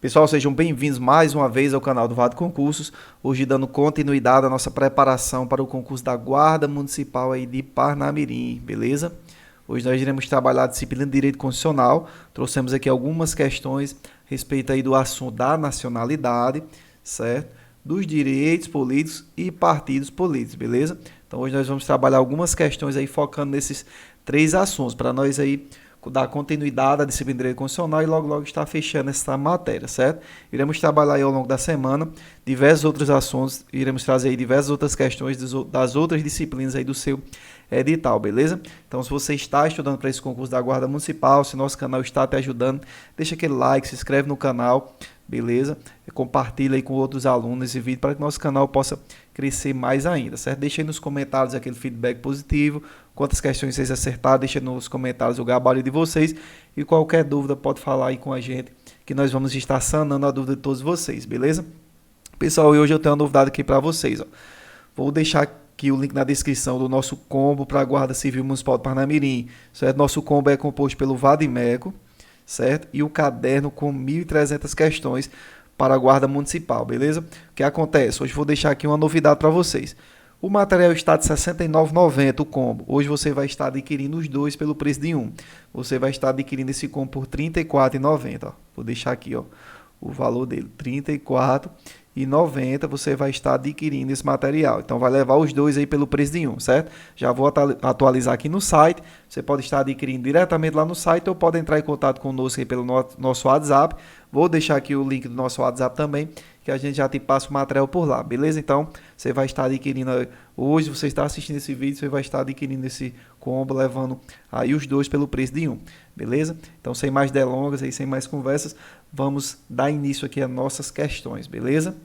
Pessoal, sejam bem-vindos mais uma vez ao canal do Vado Concursos, hoje dando continuidade à nossa preparação para o concurso da Guarda Municipal aí de Parnamirim, beleza? Hoje nós iremos trabalhar a disciplina de Direito Constitucional, trouxemos aqui algumas questões a respeito aí do assunto da nacionalidade, certo? Dos direitos políticos e partidos políticos, beleza? Então hoje nós vamos trabalhar algumas questões aí focando nesses três assuntos, para nós aí dar continuidade à disciplina de Direito Constitucional e logo estar fechando essa matéria, certo? Iremos trabalhar aí ao longo da semana diversos outros assuntos, iremos trazer aí diversas outras questões das outras disciplinas aí do seu edital, beleza? Então, se você está estudando para esse concurso da Guarda Municipal, se nosso canal está te ajudando, deixa aquele like, se inscreve no canal, beleza? Compartilha aí com outros alunos esse vídeo para que nosso canal possa crescer mais ainda, certo? Deixa aí nos comentários aquele feedback positivo, quantas questões vocês acertaram, deixa nos comentários o gabarito de vocês e qualquer dúvida pode falar aí com a gente que nós vamos estar sanando a dúvida de todos vocês, beleza? Pessoal, hoje eu tenho uma novidade aqui para vocês, ó. Vou deixar aqui o link na descrição do nosso combo para a Guarda Civil Municipal de Parnamirim, certo? Nosso combo é composto pelo Vadimeco, certo? E o caderno com 1.300 questões para a Guarda Municipal, beleza? O que acontece? Hoje vou deixar aqui uma novidade para vocês. O material está de R$ 69,90 o combo. Hoje você vai estar adquirindo os dois pelo preço de um. Você vai estar adquirindo esse combo por R$ 34,90. Vou deixar aqui, ó, o valor dele, R$ 34,90. Você vai estar adquirindo esse material. Então vai levar os dois aí pelo preço de um, certo? Já vou atualizar aqui no site. Você pode estar adquirindo diretamente lá no site ou pode entrar em contato conosco aí pelo nosso WhatsApp. Vou deixar aqui o link do nosso WhatsApp também, que a gente já te passa o material por lá, beleza? Então, você vai estar adquirindo, hoje você está assistindo esse vídeo, você vai estar adquirindo esse combo, levando aí os dois pelo preço de um, beleza? Então, sem mais delongas, aí, sem mais conversas, vamos dar início aqui às nossas questões, beleza?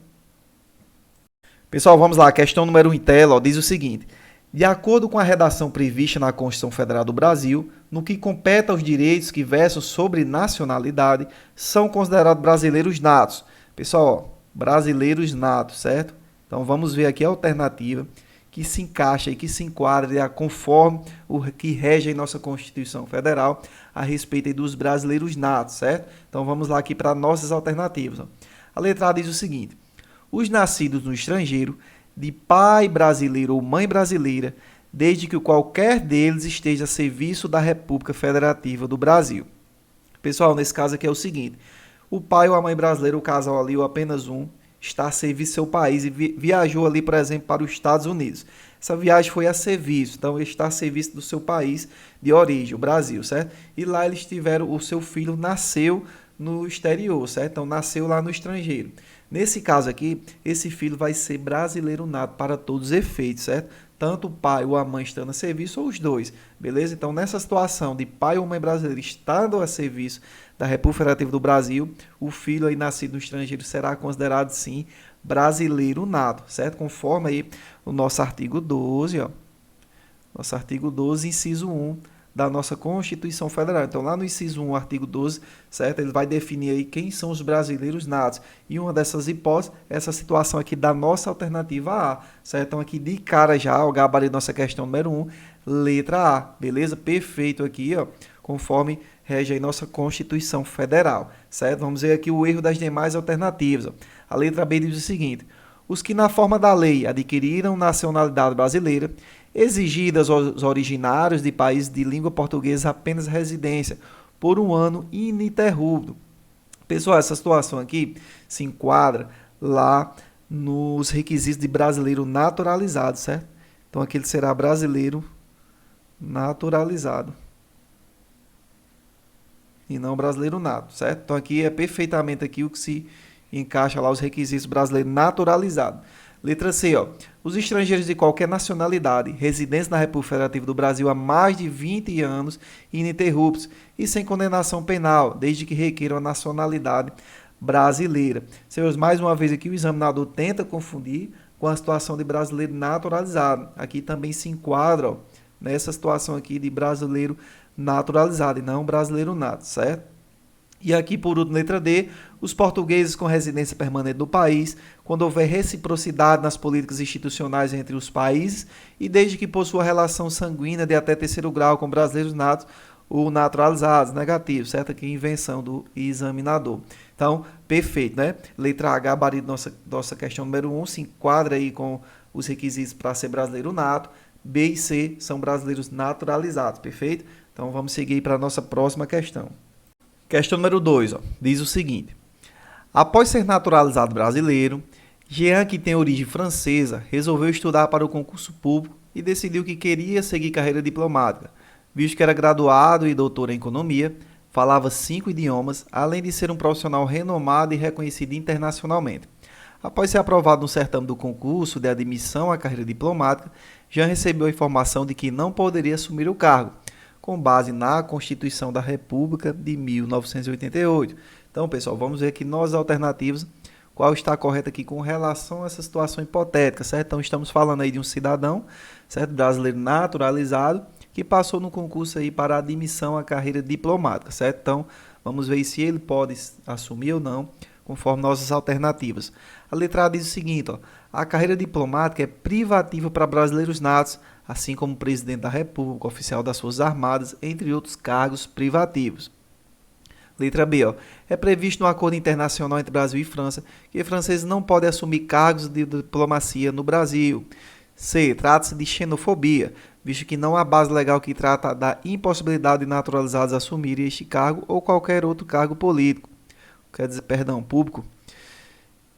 Pessoal, vamos lá, a questão número 1 em tela, ó, diz o seguinte: de acordo com a redação prevista na Constituição Federal do Brasil, no que compete aos direitos que versam sobre nacionalidade, são considerados brasileiros natos. Pessoal, ó, brasileiros natos, certo? Então vamos ver aqui a alternativa que se encaixa e que se enquadra conforme o que rege em nossa Constituição Federal a respeito dos brasileiros natos, certo? Então vamos lá aqui para nossas alternativas. Ó. A letra A diz o seguinte: os nascidos no estrangeiro, de pai brasileiro ou mãe brasileira, desde que qualquer deles esteja a serviço da República Federativa do Brasil. Pessoal, nesse caso aqui é o seguinte: o pai ou a mãe brasileira, o casal ali, ou apenas um, está a serviço do seu país e viajou ali, por exemplo, para os Estados Unidos. Essa viagem foi a serviço, então ele está a serviço do seu país de origem, o Brasil, certo? E lá eles tiveram, o seu filho nasceu no exterior, certo? Então nasceu lá no estrangeiro. Nesse caso aqui, esse filho vai ser brasileiro nato para todos os efeitos, certo? Tanto o pai ou a mãe estando a serviço ou os dois, beleza? Então, nessa situação de pai ou mãe brasileira estando a serviço da República Federativa do Brasil, o filho aí nascido no estrangeiro será considerado, sim, brasileiro nato, certo? Conforme aí o nosso artigo 12, ó. Nosso artigo 12, inciso 1 da nossa Constituição Federal. Então, lá no inciso 1, artigo 12, certo? Ele vai definir aí quem são os brasileiros natos. E uma dessas hipóteses é essa situação aqui da nossa alternativa A, certo? Então, aqui de cara já, o gabarito da nossa questão número 1, letra A, beleza? Perfeito aqui, ó, conforme rege aí nossa Constituição Federal, certo? Vamos ver aqui o erro das demais alternativas. Ó. A letra B diz o seguinte: os que na forma da lei adquiriram nacionalidade brasileira, exigidas aos originários de países de língua portuguesa apenas residência por um ano ininterrupto. Pessoal, essa situação aqui se enquadra lá nos requisitos de brasileiro naturalizado, certo? Então aqui ele será brasileiro naturalizado e não brasileiro nato, certo? Então aqui é perfeitamente aqui o que se encaixa lá os requisitos brasileiro naturalizado. Letra C, ó. Os estrangeiros de qualquer nacionalidade, residentes na República Federativa do Brasil há mais de 20 anos, ininterruptos e sem condenação penal, desde que requeram a nacionalidade brasileira. Senhores, mais uma vez aqui o examinador tenta confundir com a situação de brasileiro naturalizado. Aqui também se enquadra, ó, nessa situação aqui de brasileiro naturalizado e não brasileiro nato, certo? E aqui, por último, letra D, os portugueses com residência permanente no país, quando houver reciprocidade nas políticas institucionais entre os países e desde que possua relação sanguínea de até terceiro grau com brasileiros natos ou naturalizados, negativo, certo? Aqui invenção do examinador. Então, perfeito, né? Letra A, gabarito nossa questão número 1, se enquadra aí com os requisitos para ser brasileiro nato. B e C são brasileiros naturalizados, perfeito? Então, vamos seguir para a nossa próxima questão. Questão número 2, diz o seguinte. Após ser naturalizado brasileiro, Jean, que tem origem francesa, resolveu estudar para o concurso público e decidiu que queria seguir carreira diplomática, visto que era graduado e doutor em economia, falava 5 idiomas, além de ser um profissional renomado e reconhecido internacionalmente. Após ser aprovado no certame do concurso de admissão à carreira diplomática, Jean recebeu a informação de que não poderia assumir o cargo, com base na Constituição da República de 1988. Então, pessoal, vamos ver aqui nas alternativas qual está correta aqui com relação a essa situação hipotética, certo? Então, estamos falando aí de um cidadão, certo? Brasileiro naturalizado, que passou no concurso aí para admissão à carreira diplomática, certo? Então, vamos ver se ele pode assumir ou não, conforme nossas alternativas. A letra A diz o seguinte, a carreira diplomática é privativa para brasileiros natos, assim como presidente da República, oficial das Forças Armadas, entre outros cargos privativos. Letra B, é previsto no acordo internacional entre Brasil e França que franceses não podem assumir cargos de diplomacia no Brasil. C, trata-se de xenofobia, visto que não há base legal que trata da impossibilidade de naturalizados assumirem este cargo ou qualquer outro cargo político. Quer dizer, público.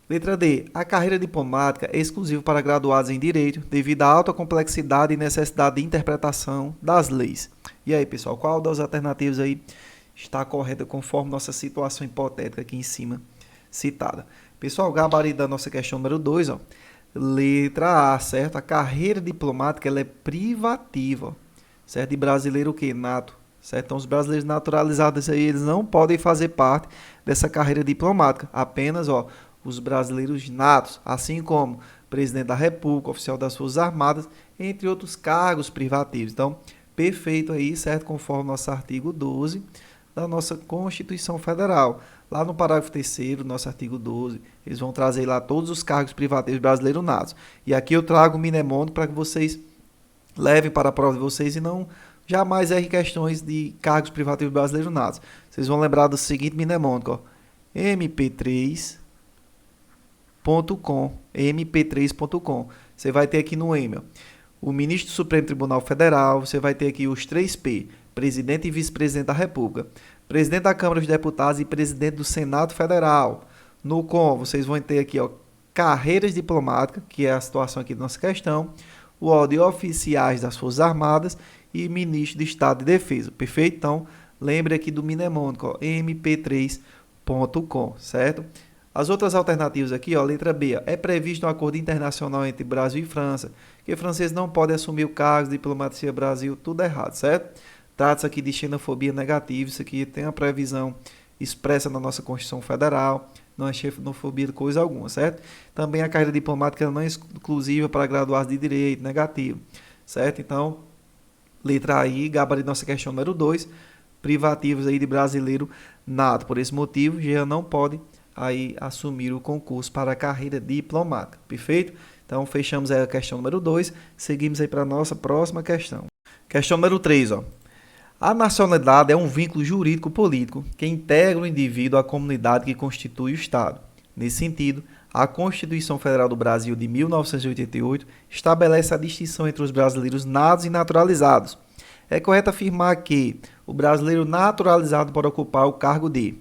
Letra D. A carreira diplomática é exclusiva para graduados em Direito, devido à alta complexidade e necessidade de interpretação das leis. E aí, pessoal, qual das alternativas aí está correta conforme nossa situação hipotética aqui em cima citada? Pessoal, gabarito da nossa questão número 2, letra A, certo? A carreira diplomática ela é privativa, certo? De brasileiro o quê? Nato. Certo? Então, os brasileiros naturalizados aí, eles não podem fazer parte dessa carreira diplomática. Apenas, os brasileiros natos, assim como presidente da República, oficial das Forças Armadas, entre outros cargos privativos. Então, perfeito aí, certo? Conforme nosso artigo 12 da nossa Constituição Federal. Lá no parágrafo 3º, nosso artigo 12, eles vão trazer lá todos os cargos privativos brasileiros natos. E aqui eu trago o mnemônico para que vocês levem para a prova de vocês e não jamais errem questões de cargos privativos brasileiros natos. Vocês vão lembrar do seguinte mnemônico, mp3.com, mp3.com. Você vai ter aqui no e-mail o ministro do Supremo Tribunal Federal, você vai ter aqui os 3P, presidente e vice-presidente da República, presidente da Câmara dos Deputados e presidente do Senado Federal. No com, vocês vão ter aqui, carreiras diplomáticas, que é a situação aqui da nossa questão, o de oficiais das Forças Armadas e ministro de Estado de Defesa, perfeito? Então, lembre aqui do mnemônico, mp3.com, certo? As outras alternativas aqui, letra B, é previsto um acordo internacional entre Brasil e França, que franceses não podem assumir o cargo de diplomacia Brasil, tudo errado, certo? Trata-se aqui de xenofobia negativa, isso aqui tem a previsão expressa na nossa Constituição Federal, não é xenofobia de coisa alguma, certo? Também a carreira diplomática não é exclusiva para graduados de Direito, negativo, certo? Então, letra I, gabarito nossa questão número 2, privativos aí de brasileiro nato. Por esse motivo, Jean não pode aí assumir o concurso para a carreira diplomática, perfeito? Então, fechamos aí a questão número 2, seguimos aí para a nossa próxima questão. Questão número 3, A nacionalidade é um vínculo jurídico-político que integra o indivíduo à comunidade que constitui o Estado. Nesse sentido, a Constituição Federal do Brasil de 1988 estabelece a distinção entre os brasileiros natos e naturalizados. É correto afirmar que o brasileiro naturalizado pode ocupar o cargo de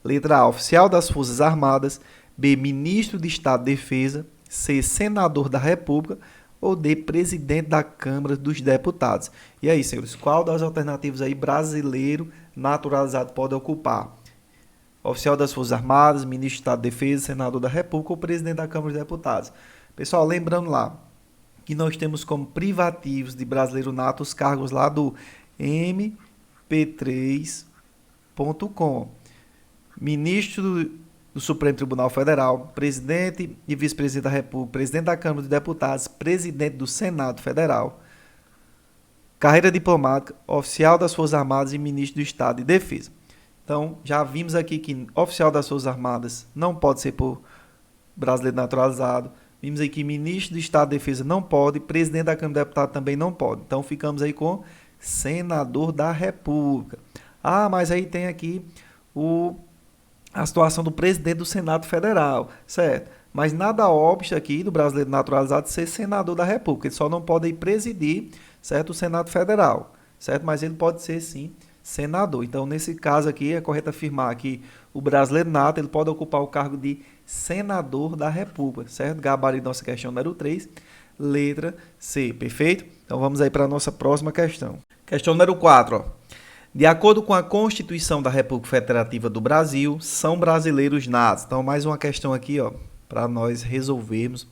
letra A, oficial das Forças Armadas, B, ministro de Estado de Defesa, C, senador da República ou D, presidente da Câmara dos Deputados. E aí, senhores, qual das alternativas aí brasileiro naturalizado pode ocupar? Oficial das Forças Armadas, ministro de Estado de Defesa, senador da República ou presidente da Câmara dos Deputados? Pessoal, lembrando lá que nós temos como privativos de brasileiro nato os cargos lá do mp3.com. Ministro do Supremo Tribunal Federal, presidente e vice-presidente da República, presidente da Câmara dos Deputados, presidente do Senado Federal, carreira diplomática, oficial das Forças Armadas e ministro do Estado de Defesa. Então, já vimos aqui que oficial das Forças Armadas não pode ser por brasileiro naturalizado. Vimos aqui que ministro do Estado de Defesa não pode, presidente da Câmara dos Deputados também não pode. Então, ficamos aí com senador da República. Ah, mas aí tem aqui a situação do presidente do Senado Federal, certo? Mas nada obsta aqui do brasileiro naturalizado ser senador da República. Ele só não pode ir presidir, certo, o Senado Federal, certo? Mas ele pode ser, sim, senador. Então, nesse caso aqui, é correto afirmar que o brasileiro nato ele pode ocupar o cargo de senador da República, certo? Gabarito nossa questão número 3, letra C, perfeito? Então, vamos aí para a nossa próxima questão. Questão número 4, ó. De acordo com a Constituição da República Federativa do Brasil, são brasileiros natos. Então, mais uma questão aqui, ó, para nós resolvermos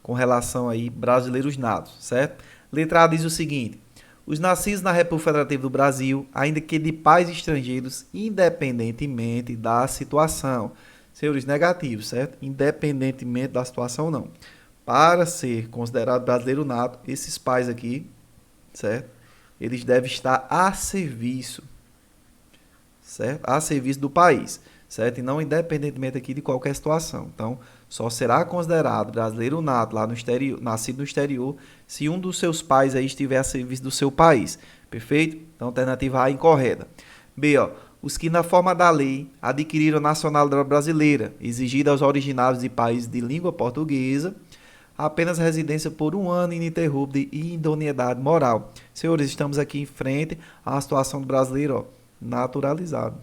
com relação aí brasileiros natos, certo? Letra A diz o seguinte: os nascidos na República Federativa do Brasil, ainda que de pais estrangeiros, independentemente da situação. Senhores, negativos, certo? Independentemente da situação, não. Para ser considerado brasileiro nato, esses pais aqui, certo? Eles devem estar a serviço, certo? A serviço do país, certo? E não independentemente aqui de qualquer situação. Então, só será considerado brasileiro nato lá no exterior, nascido no exterior, se um dos seus pais aí estiver a serviço do seu país. Perfeito? Então, alternativa A incorreta. B, ó, os que na forma da lei adquiriram nacionalidade brasileira, exigida aos originários de países de língua portuguesa, apenas residência por 1 ano ininterrupta e idoneidade moral. Senhores, estamos aqui em frente à situação do brasileiro, ó, naturalizado.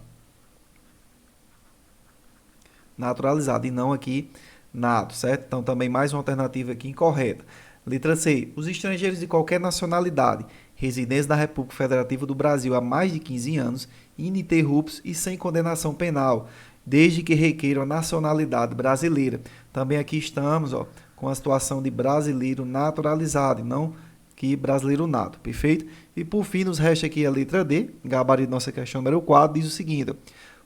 Naturalizado e não aqui nato, certo? Então, também mais uma alternativa aqui incorreta. Letra C. Os estrangeiros de qualquer nacionalidade, residentes na República Federativa do Brasil há mais de 15 anos, ininterruptos e sem condenação penal, desde que requeiram a nacionalidade brasileira. Também aqui estamos, ó, com a situação de brasileiro naturalizado, e não que brasileiro nato, perfeito? E por fim, nos resta aqui a letra D, gabarito nossa questão número 4, diz o seguinte: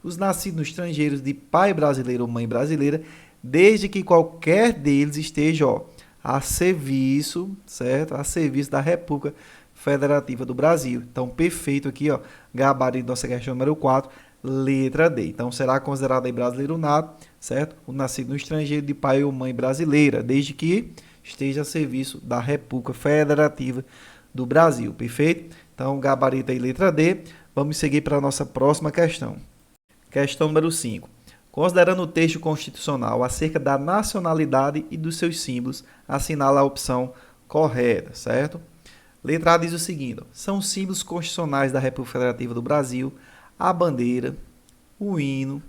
os nascidos nos estrangeiros de pai brasileiro ou mãe brasileira, desde que qualquer deles esteja, ó, a serviço, certo? A serviço da República Federativa do Brasil. Então, perfeito aqui, ó, gabarito nossa questão número 4, letra D. Então, será considerado aí brasileiro nato, certo? O nascido no estrangeiro de pai ou mãe brasileira, desde que esteja a serviço da República Federativa do Brasil, perfeito? Então, gabarito aí, letra D. Vamos seguir para a nossa próxima questão. Questão número 5. Considerando o texto constitucional acerca da nacionalidade e dos seus símbolos, assinala a opção correta, certo? Letra A diz o seguinte: são símbolos constitucionais da República Federativa do Brasil a bandeira, o hino,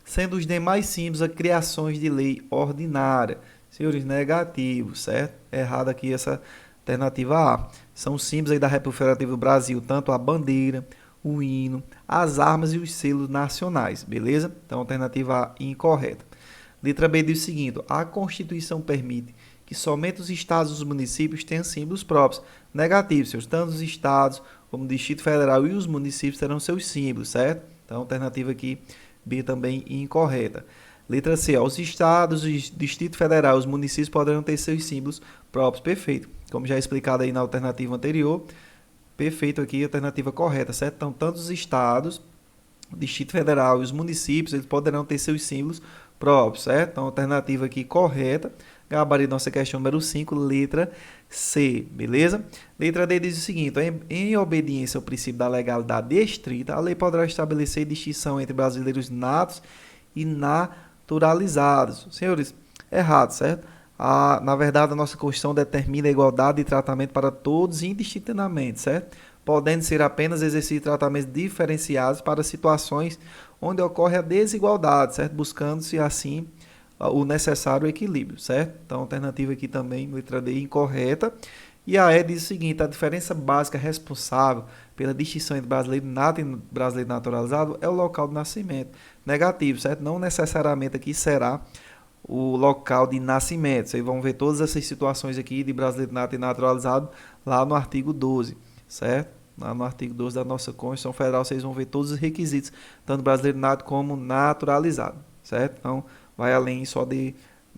sendo os demais símbolos a criações de lei ordinária. Senhores, negativos, certo? Errado aqui essa alternativa A. São símbolos aí da República Federativa do Brasil, tanto a bandeira, o hino, as armas e os selos nacionais, beleza? Então, alternativa A incorreta. Letra B diz o seguinte: a Constituição permite que somente os estados e os municípios tenham símbolos próprios. Negativo, seus tanto os estados como o Distrito Federal e os municípios terão seus símbolos, certo? Então, alternativa aqui B também incorreta. Letra C, os estados, o Distrito Federal e os municípios poderão ter seus símbolos próprios. Perfeito. Como já explicado aí na alternativa anterior, perfeito aqui, alternativa correta, certo? Então, tanto os estados, o Distrito Federal e os municípios, eles poderão ter seus símbolos próprios, certo? Então, alternativa aqui correta. Gabarito nossa questão número 5, letra C, beleza? Letra D diz o seguinte: em obediência ao princípio da legalidade estrita, a lei poderá estabelecer distinção entre brasileiros natos e naturalizados. Senhores, errado, certo? Na verdade, a nossa Constituição determina a igualdade de tratamento para todos indistintamente, certo? Podendo ser apenas exercido tratamentos diferenciados para situações onde ocorre a desigualdade, certo? Buscando-se, assim, o necessário equilíbrio, certo? Então, a alternativa aqui também, letra D, incorreta. E a E diz o seguinte: a diferença básica responsável pela distinção entre brasileiro nato e brasileiro naturalizado é o local de nascimento. Negativo, certo? Não necessariamente aqui será o local de nascimento. Vocês vão ver todas essas situações aqui de brasileiro nato e naturalizado lá no artigo 12, certo? Lá no artigo 12 da nossa Constituição Federal, vocês vão ver todos os requisitos, tanto brasileiro nato como naturalizado, certo? Então, vai além só de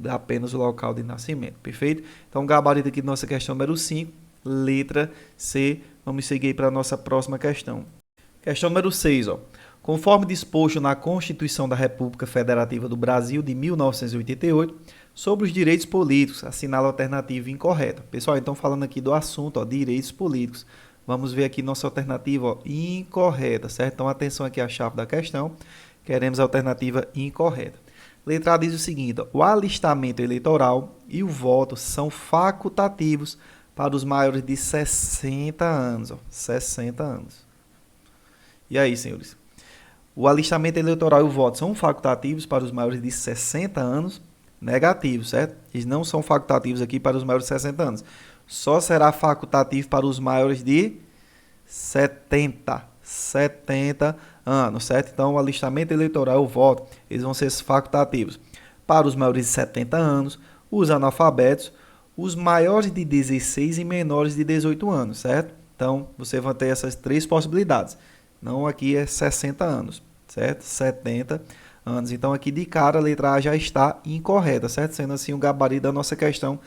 apenas o local de nascimento, perfeito? Então, gabarito aqui da nossa questão número 5, letra C. Vamos seguir para a nossa próxima questão. Questão número 6, ó. Conforme disposto na Constituição da República Federativa do Brasil de 1988, sobre os direitos políticos, assinala a alternativa incorreta. Pessoal, então falando aqui do assunto, ó, direitos políticos. Vamos ver aqui nossa alternativa, ó, incorreta, certo? Então, atenção aqui à chave da questão. Queremos a alternativa incorreta. Letra A diz o seguinte, ó, o alistamento eleitoral e o voto são facultativos para os maiores de 60 anos. Ó, 60 anos. E aí, senhores? O alistamento eleitoral e o voto são facultativos para os maiores de 60 anos? Negativo, certo? Eles não são facultativos aqui para os maiores de 60 anos. Só será facultativo para os maiores de 70 anos, certo? Então, o alistamento eleitoral e o voto, eles vão ser facultativos para os maiores de 70 anos, os analfabetos, os maiores de 16 e menores de 18 anos, certo? Então, você vai ter essas três possibilidades. Não aqui é 60 anos, certo? 70 anos. Então, aqui de cara, a letra A já está incorreta, certo? Sendo assim o gabarito da nossa questão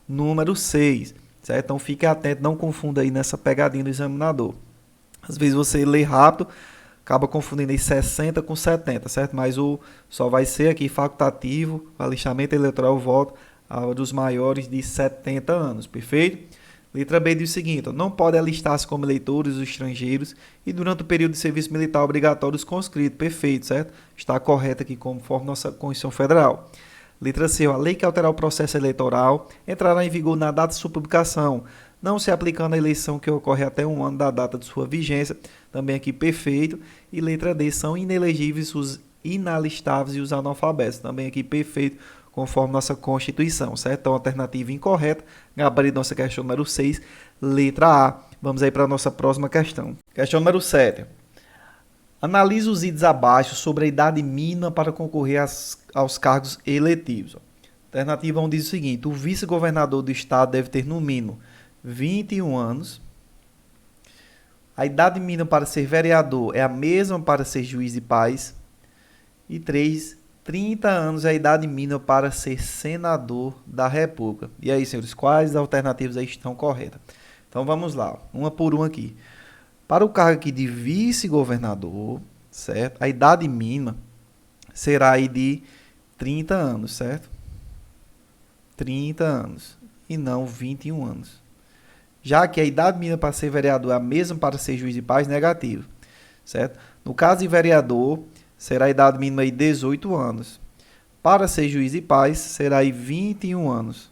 número 6, certo? Então, fique atento, não confunda aí nessa pegadinha do examinador. Às vezes você lê rápido, acaba confundindo aí 60 com 70, certo? Mas só vai ser aqui facultativo, o alistamento eleitoral, o voto dos maiores de 70 anos, perfeito? Letra B diz o seguinte, ó, não pode alistar-se como eleitores os estrangeiros e durante o período de serviço militar obrigatório os conscritos, perfeito, certo? Está correto aqui conforme nossa Constituição Federal. Letra C, ó, a lei que alterar o processo eleitoral entrará em vigor na data de sua publicação, não se aplicando à eleição que ocorre até um ano da data de sua vigência, também aqui perfeito. E letra D, são inelegíveis os inalistáveis e os analfabetos, também aqui perfeito, conforme nossa Constituição, certo? Então, alternativa incorreta, gabarito nossa questão número 6, letra A. Vamos aí para a nossa próxima questão. Questão número 7. Analise os itens abaixo sobre a idade mínima para concorrer aos cargos eletivos. Alternativa 1 diz o seguinte, o vice-governador do estado deve ter no mínimo 21 anos. A idade mínima para ser vereador é a mesma para ser juiz de paz. E 3, 30 anos é a idade mínima para ser senador da República. E aí, senhores, quais alternativas aí estão corretas? Então, vamos lá, uma por uma aqui. Para o cargo aqui de vice-governador, certo? A idade mínima será aí de 30 anos, certo? 30 anos e não 21 anos. Já que a idade mínima para ser vereador é a mesma para ser juiz de paz, negativo, certo? No caso de vereador, será a idade mínima aí 18 anos. Para ser juiz de paz, será aí 21 anos.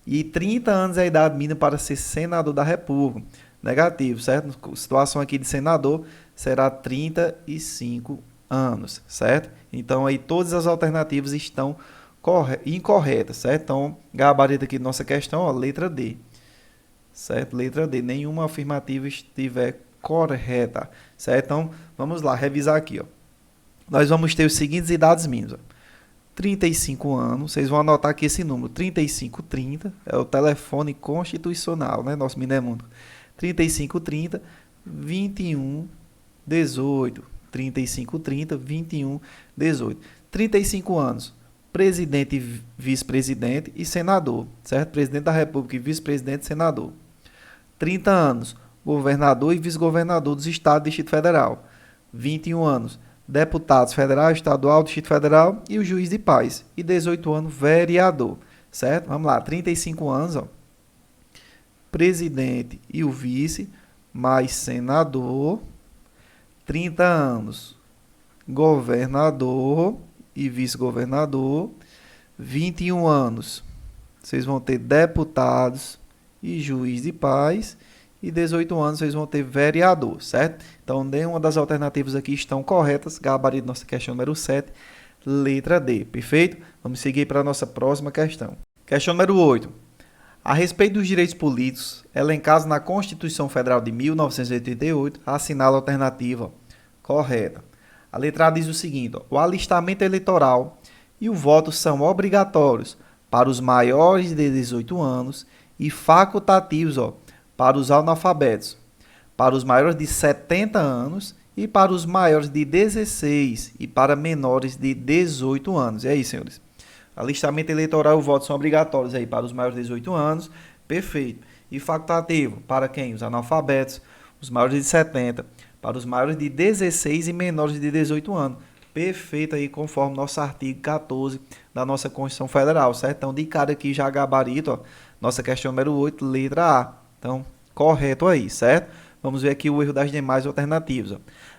E 30 anos é a idade mínima para ser senador da República. Negativo, certo? Na situação aqui de senador, será 35 anos, certo? Então, aí todas as alternativas estão incorretas, certo? Então, gabarito aqui da nossa questão, ó, letra D. Certo? Letra D. Nenhuma afirmativa estiver correta, certo? Então, vamos lá, revisar aqui, ó. Nós vamos ter os seguintes idades mínimas, ó. 35 anos, vocês vão anotar aqui esse número, 3530, é o telefone constitucional, né? Nosso Minemundo. 3530, 21, 18. 3530, 21, 18. 35 anos, presidente e vice-presidente e senador, certo? Presidente da República e vice-presidente e senador. 30 anos, governador e vice-governador dos estados e Distrito Federal. 21 anos, deputados federal, estadual, Distrito Federal e o juiz de paz. E 18 anos, vereador, certo? Vamos lá, 35 anos, ó, presidente e o vice, mais senador. 30 anos, governador e vice-governador. 21 anos, vocês vão ter deputados e juiz de paz. E 18 anos vocês vão ter vereador, certo? Então, nenhuma das alternativas aqui estão corretas. Gabarito nossa questão número 7, letra D, perfeito? Vamos seguir para a nossa próxima questão. Questão número 8. A respeito dos direitos políticos, elencados na Constituição Federal de 1988, assinala a alternativa correta. A letra A diz o seguinte, ó, o alistamento eleitoral e o voto são obrigatórios para os maiores de 18 anos e facultativos, ó, para os analfabetos, para os maiores de 70 anos e para os maiores de 16 e para menores de 18 anos. E aí, senhores? Alistamento eleitoral e o voto são obrigatórios aí para os maiores de 18 anos, perfeito. E facultativo, para quem? Os analfabetos, os maiores de 70, para os maiores de 16 e menores de 18 anos. Perfeito aí, conforme nosso artigo 14 da nossa Constituição Federal, certo? Então, de cara aqui já gabarito, ó, nossa questão número 8, letra A. Então, correto aí, certo? Vamos ver aqui o erro das demais alternativas. Ó.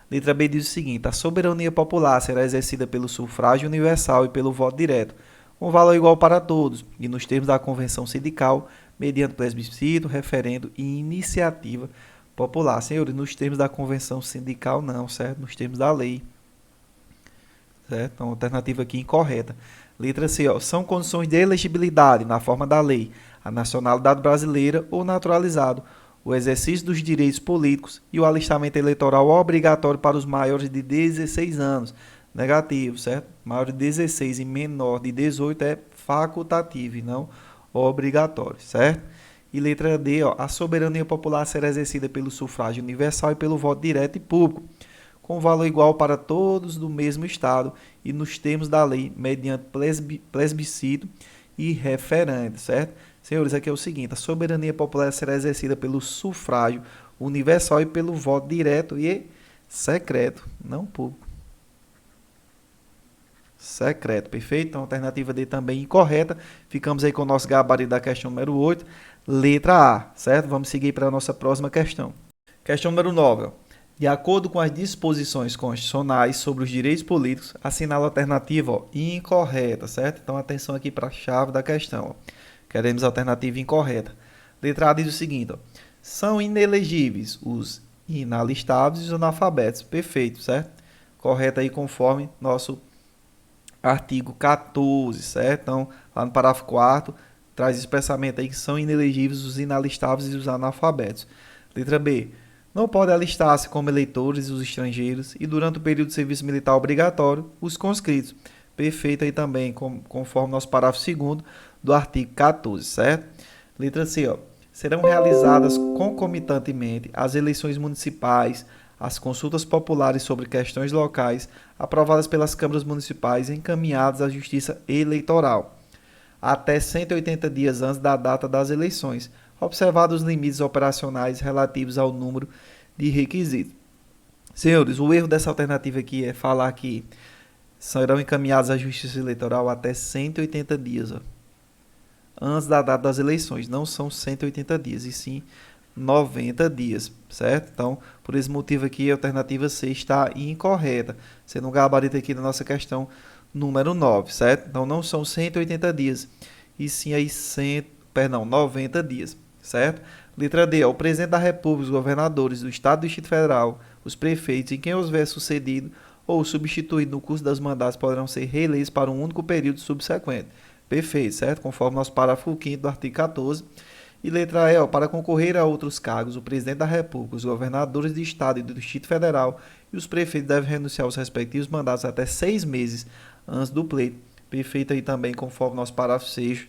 Letra B diz o seguinte: a soberania popular será exercida pelo sufrágio universal e pelo voto direto, com valor igual para todos, e nos termos da convenção sindical, mediante plebiscito, referendo e iniciativa popular. Senhores, nos termos da convenção sindical não, certo? Nos termos da lei. Certo? Então, alternativa aqui incorreta. Letra C, ó, são condições de elegibilidade na forma da lei, a nacionalidade brasileira ou naturalizado, o exercício dos direitos políticos e o alistamento eleitoral obrigatório para os maiores de 16 anos. Negativo, certo? Maior de 16 e menor de 18 é facultativo e não obrigatório, certo? E letra D, ó, a soberania popular será exercida pelo sufrágio universal e pelo voto direto e público, com valor igual para todos do mesmo Estado e nos termos da lei, mediante plebiscito e referendo, certo? Senhores, aqui é o seguinte, a soberania popular será exercida pelo sufrágio universal e pelo voto direto e secreto, não público. Secreto, perfeito? Então, a alternativa D também incorreta. Ficamos aí com o nosso gabarito da questão número 8, letra A, certo? Vamos seguir para a nossa próxima questão. Questão número 9, ó. De acordo com as disposições constitucionais sobre os direitos políticos, assinala a alternativa ó, incorreta, certo? Então, atenção aqui para a chave da questão. Ó. Queremos a alternativa incorreta. Letra A diz o seguinte, ó, são inelegíveis os inalistados e os analfabetos. Perfeito, certo? Correto aí conforme nosso artigo 14, certo? Então, lá no parágrafo 4º, traz expressamente aí que são inelegíveis os inalistáveis e os analfabetos. Letra B. Não pode alistar-se como eleitores os estrangeiros e, durante o período de serviço militar obrigatório, os conscritos. Perfeito aí também, conforme nosso parágrafo 2º do artigo 14, certo? Letra C, ó. Serão realizadas concomitantemente as eleições municipais, as consultas populares sobre questões locais, aprovadas pelas câmaras municipais e encaminhadas à Justiça Eleitoral, até 180 dias antes da data das eleições, observados os limites operacionais relativos ao número de requisitos. Senhores, o erro dessa alternativa aqui é falar que serão encaminhados à Justiça Eleitoral até 180 dias, ó, antes da data das eleições. Não são 180 dias, e sim 90 dias, certo? Então, por esse motivo aqui, a alternativa C está incorreta, sendo um gabarito aqui da nossa questão número 9, certo? Então, não são 180 dias, e sim aí 90 dias, certo? Letra D, o presidente da República, os governadores do Estado e do Distrito Federal, os prefeitos e quem os vier sucedido ou substituído no curso das mandatos poderão ser reeleitos para um único período subsequente. Perfeito, certo? Conforme nosso parágrafo 5º do artigo 14. E letra E, ó, para concorrer a outros cargos, o presidente da República, os governadores de Estado e do Distrito Federal e os prefeitos devem renunciar aos respectivos mandatos até 6 meses antes do pleito. Perfeito aí também, conforme nosso parágrafo 6º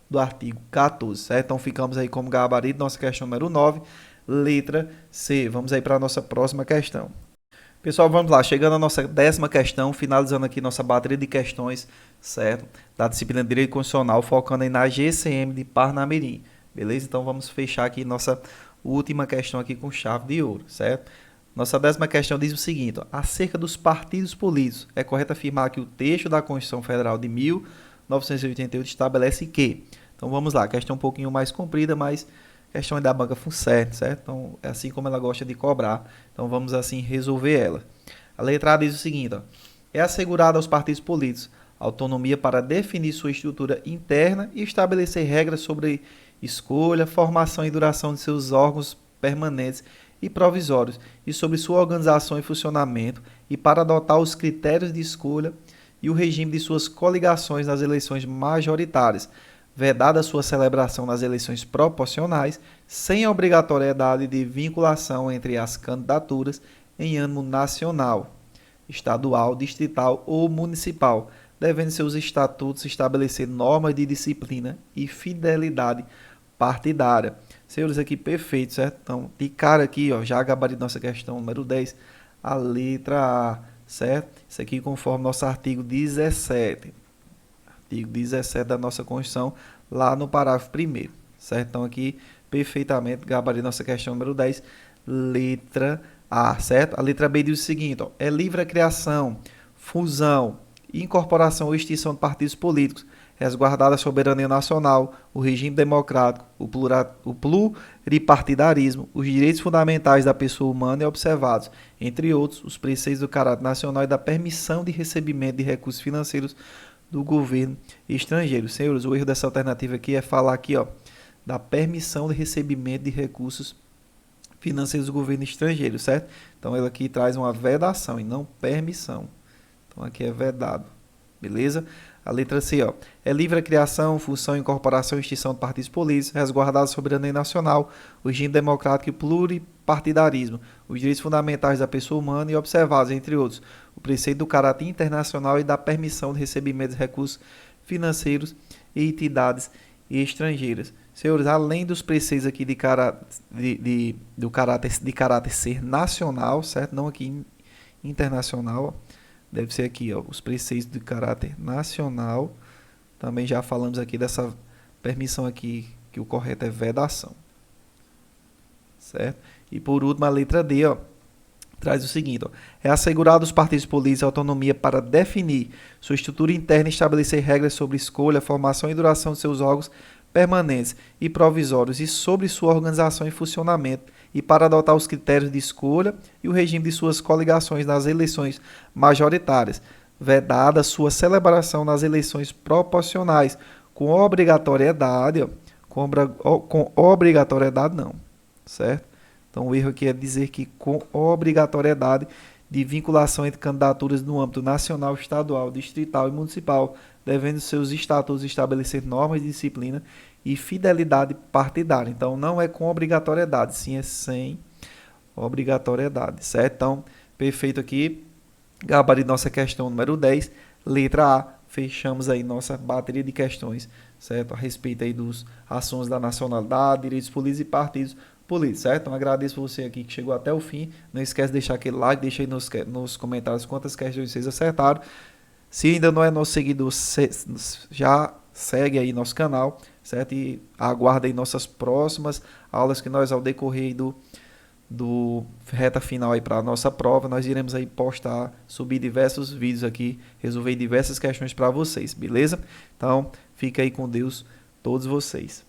do artigo 14, certo? Então, ficamos aí como gabarito, nossa questão número 9, letra C. Vamos aí para a nossa próxima questão. Pessoal, vamos lá, chegando à nossa 10ª questão, finalizando aqui nossa bateria de questões, certo? Da disciplina de Direito Constitucional, focando aí na GCM de Parnamirim. Beleza? Então, vamos fechar aqui nossa última questão aqui com chave de ouro, certo? Nossa 10ª questão diz o seguinte, ó, acerca dos partidos políticos, é correto afirmar que o texto da Constituição Federal de 1988 estabelece que... Então, vamos lá, questão um pouquinho mais comprida, mas questão é da banca FUNCERT, certo? Então, é assim como ela gosta de cobrar. Então, vamos assim resolver ela. A letra A diz o seguinte, ó, é assegurada aos partidos políticos autonomia para definir sua estrutura interna e estabelecer regras sobre escolha, formação e duração de seus órgãos permanentes e provisórios e sobre sua organização e funcionamento e para adotar os critérios de escolha e o regime de suas coligações nas eleições majoritárias, vedada sua celebração nas eleições proporcionais, sem a obrigatoriedade de vinculação entre as candidaturas em âmbito nacional, estadual, distrital ou municipal, devendo seus estatutos estabelecer normas de disciplina e fidelidade partidária. Senhores, aqui perfeito, certo? Então, de cara aqui, ó, já gabarito nossa questão número 10, a letra A, certo? Isso aqui conforme nosso artigo 17. Artigo 17 da nossa Constituição, lá no parágrafo 1º, certo? Então, aqui, perfeitamente, gabarito nossa questão número 10, letra A, certo? A letra B diz o seguinte, ó, é livre a criação, fusão incorporação ou extinção de partidos políticos, resguardada a soberania nacional, o regime democrático, o pluripartidarismo, os direitos fundamentais da pessoa humana e observados, entre outros, os preceitos do caráter nacional e da permissão de recebimento de recursos financeiros do governo estrangeiro. Senhores, o erro dessa alternativa aqui é falar aqui, ó, da permissão de recebimento de recursos financeiros do governo estrangeiro, certo? Então, ela aqui traz uma vedação e não permissão. Então, aqui é vedado, beleza? A letra C, ó, é livre a criação, função, incorporação e extinção de partidos políticos, resguardada a soberania nacional, o regime democrático e pluripartidarismo, os direitos fundamentais da pessoa humana e observados, entre outros, o preceito do caráter internacional e da permissão de recebimento de recursos financeiros e entidades estrangeiras. Senhores, além dos preceitos aqui de caráter ser nacional, certo? Não aqui internacional, ó. Deve ser aqui, ó, os preceitos de caráter nacional. Também já falamos aqui dessa permissão aqui, que o correto é vedação. Certo? E por último, a letra D, ó, traz o seguinte, ó, é assegurado aos partidos políticos a autonomia para definir sua estrutura interna e estabelecer regras sobre escolha, formação e duração de seus órgãos permanentes e provisórios e sobre sua organização e funcionamento, e para adotar os critérios de escolha e o regime de suas coligações nas eleições majoritárias, vedada sua celebração nas eleições proporcionais, com obrigatoriedade, ó, com obrigatoriedade não, certo? Então o erro aqui é dizer que com obrigatoriedade de vinculação entre candidaturas no âmbito nacional, estadual, distrital e municipal, devendo seus estatutos estabelecer normas de disciplina e fidelidade partidária. Então, não é com obrigatoriedade, sim é sem obrigatoriedade, certo? Então, perfeito aqui, gabarito nossa questão número 10, letra A, fechamos aí nossa bateria de questões, certo? A respeito aí dos assuntos da nacionalidade, direitos políticos e partidos políticos, certo? Então, agradeço você aqui que chegou até o fim, não esquece de deixar aquele like, deixa aí nos comentários quantas questões vocês acertaram. Se ainda não é nosso seguidor, já segue aí nosso canal, certo? E aguarda aí nossas próximas aulas que nós, ao decorrer do reta final aí para a nossa prova, nós iremos aí postar, subir diversos vídeos aqui, resolver diversas questões para vocês, beleza? Então, fica aí com Deus, todos vocês.